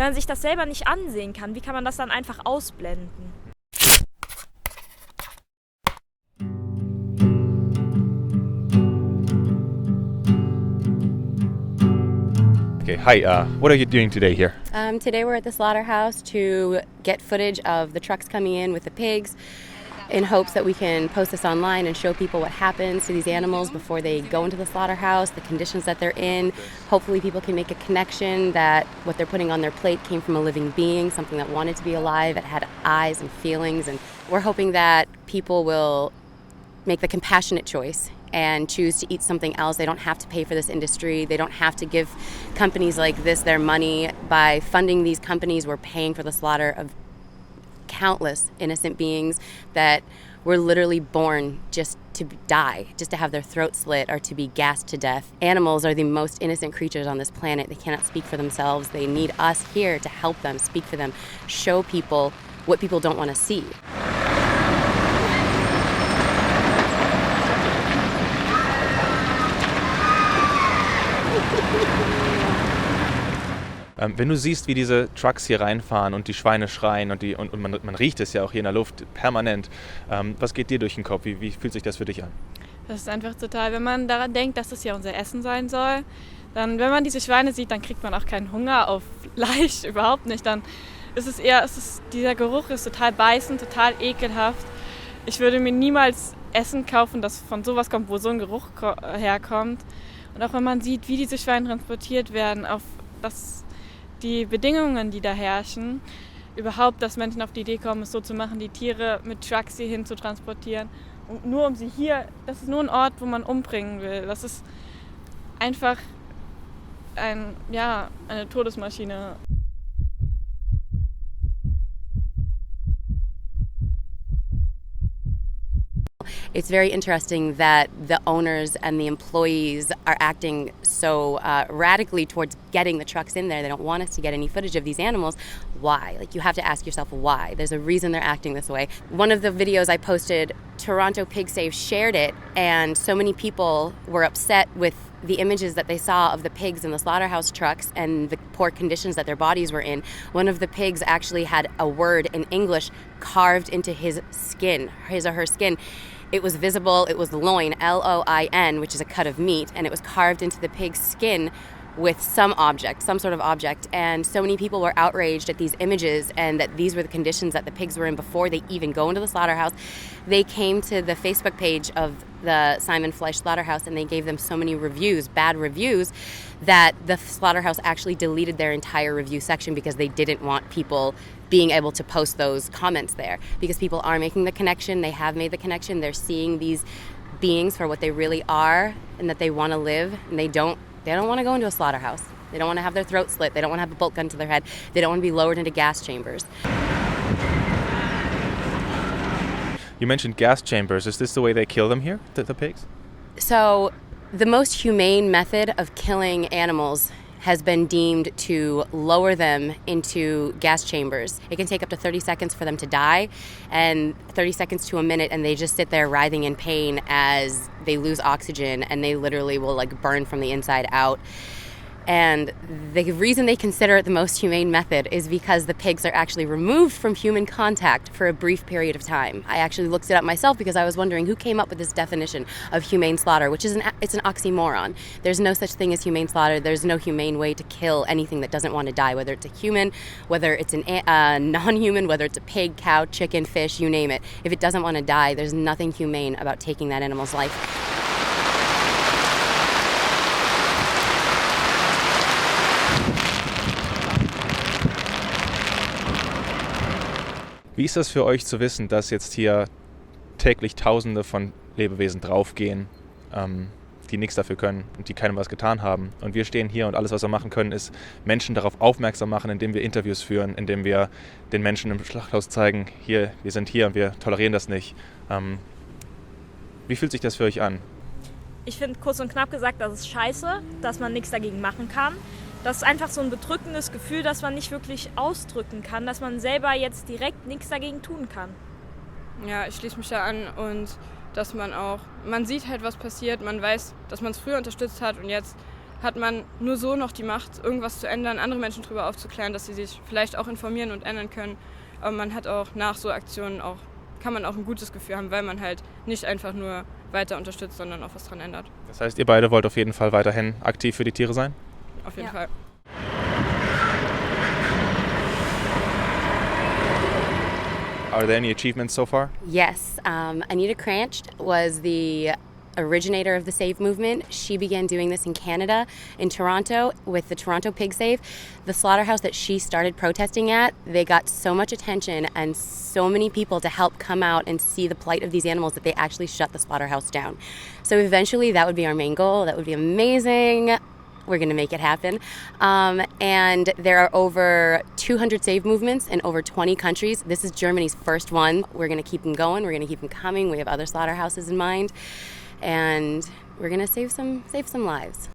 Wenn man sich das selber nicht ansehen kann, wie kann man das dann einfach ausblenden? Okay, hi, what are you doing today here? Today we're at the slaughterhouse to get footage of the trucks coming in with the pigs in hopes that we can post this online and show people what happens to these animals before they go into the slaughterhouse, the conditions that they're in. Hopefully people can make a connection that what they're putting on their plate came from a living being, something that wanted to be alive, it had eyes and feelings, and we're hoping that people will make the compassionate choice and choose to eat something else. They don't have to pay for this industry. They don't have to give companies like this their money. By funding these companies, we're paying for the slaughter of countless innocent beings that were literally born just to die, just to have their throat slit or to be gassed to death. Animals are the most innocent creatures on this planet. They cannot speak for themselves. They need us here to help them, speak for them, show people what people don't want to see. Wenn du siehst, wie diese Trucks hier reinfahren und die Schweine schreien und man riecht es ja auch hier in der Luft permanent, was geht dir durch den Kopf? Wie fühlt sich das für dich an? Das ist einfach total, wenn man daran denkt, dass das ja unser Essen sein soll, dann, wenn man diese Schweine sieht, dann kriegt man auch keinen Hunger auf Fleisch, überhaupt nicht. Dann ist es eher, dieser Geruch ist total beißend, total ekelhaft. Ich würde mir niemals Essen kaufen, das von sowas kommt, wo so ein Geruch herkommt. Und auch wenn man sieht, wie diese Schweine transportiert werden, auf die Bedingungen, die da herrschen, überhaupt, dass Menschen auf die Idee kommen, es so zu machen, die Tiere mit Trucks hierhin zu transportieren. Und nur um sie hier, das ist nur ein Ort, wo man umbringen will. Das ist einfach eine Todesmaschine. It's very interesting that the owners and the employees are acting so radically towards getting the trucks in there. They don't want us to get any footage of these animals. Why? Like, you have to ask yourself why. There's a reason they're acting this way. One of the videos I posted, Toronto Pig Save shared it, and so many people were upset with the images that they saw of the pigs in the slaughterhouse trucks and the poor conditions that their bodies were in. One of the pigs actually had a word in English carved into his skin, his or her skin. It was visible, it was loin, L-O-I-N, which is a cut of meat, and it was carved into the pig's skin with some sort of object. And so many people were outraged at these images and that these were the conditions that the pigs were in before they even go into the slaughterhouse. They came to the Facebook page of the Simon Fleisch Slaughterhouse and they gave them so many reviews, bad reviews, that the slaughterhouse actually deleted their entire review section because they didn't want people being able to post those comments there, because people are making the connection. They have made the connection. They're seeing these beings for what they really are and that they want to live, and they don't want to go into a slaughterhouse. They don't want to have their throat slit. They don't want to have a bolt gun to their head. They don't want to be lowered into gas chambers. You mentioned gas chambers. Is this the way they kill them here, the pigs? So the most humane method of killing animals has been deemed to lower them into gas chambers. It can take up to 30 seconds for them to die, and 30 seconds to a minute, and they just sit there writhing in pain as they lose oxygen, and they literally will burn from the inside out. And the reason they consider it the most humane method is because the pigs are actually removed from human contact for a brief period of time. I actually looked it up myself because I was wondering who came up with this definition of humane slaughter, which is it's an oxymoron. There's no such thing as humane slaughter. There's no humane way to kill anything that doesn't want to die, whether it's a human, whether it's a non-human, whether it's a pig, cow, chicken, fish, you name it. If it doesn't want to die, there's nothing humane about taking that animal's life. Wie ist das für euch zu wissen, dass jetzt hier täglich Tausende von Lebewesen draufgehen, die nichts dafür können und die keinem was getan haben? Und wir stehen hier und alles, was wir machen können, ist Menschen darauf aufmerksam machen, indem wir Interviews führen, indem wir den Menschen im Schlachthaus zeigen, hier, wir sind hier und wir tolerieren das nicht. Wie fühlt sich das für euch an? Ich finde, kurz und knapp gesagt, das ist scheiße, dass man nichts dagegen machen kann. Das ist einfach so ein bedrückendes Gefühl, dass man nicht wirklich ausdrücken kann, dass man selber jetzt direkt nichts dagegen tun kann. Ja, ich schließe mich da an und dass man sieht halt, was passiert, man weiß, dass man es früher unterstützt hat und jetzt hat man nur so noch die Macht, irgendwas zu ändern, andere Menschen darüber aufzuklären, dass sie sich vielleicht auch informieren und ändern können. Aber man hat auch nach so Aktionen kann man auch ein gutes Gefühl haben, weil man halt nicht einfach nur weiter unterstützt, sondern auch was dran ändert. Das heißt, ihr beide wollt auf jeden Fall weiterhin aktiv für die Tiere sein? Auf jeden Fall. Are there any achievements so far? Yes, Anita Cranch was the originator of the Save movement. She began doing this in Canada, in Toronto, with the Toronto Pig Save. The slaughterhouse that she started protesting at, they got so much attention and so many people to help come out and see the plight of these animals that they actually shut the slaughterhouse down. So eventually that would be our main goal. That would be amazing. We're going to make it happen. And there are over 200 save movements in over 20 countries. This is Germany's first one. We're going to keep them going. We're going to keep them coming. We have other slaughterhouses in mind. And we're going to save some lives.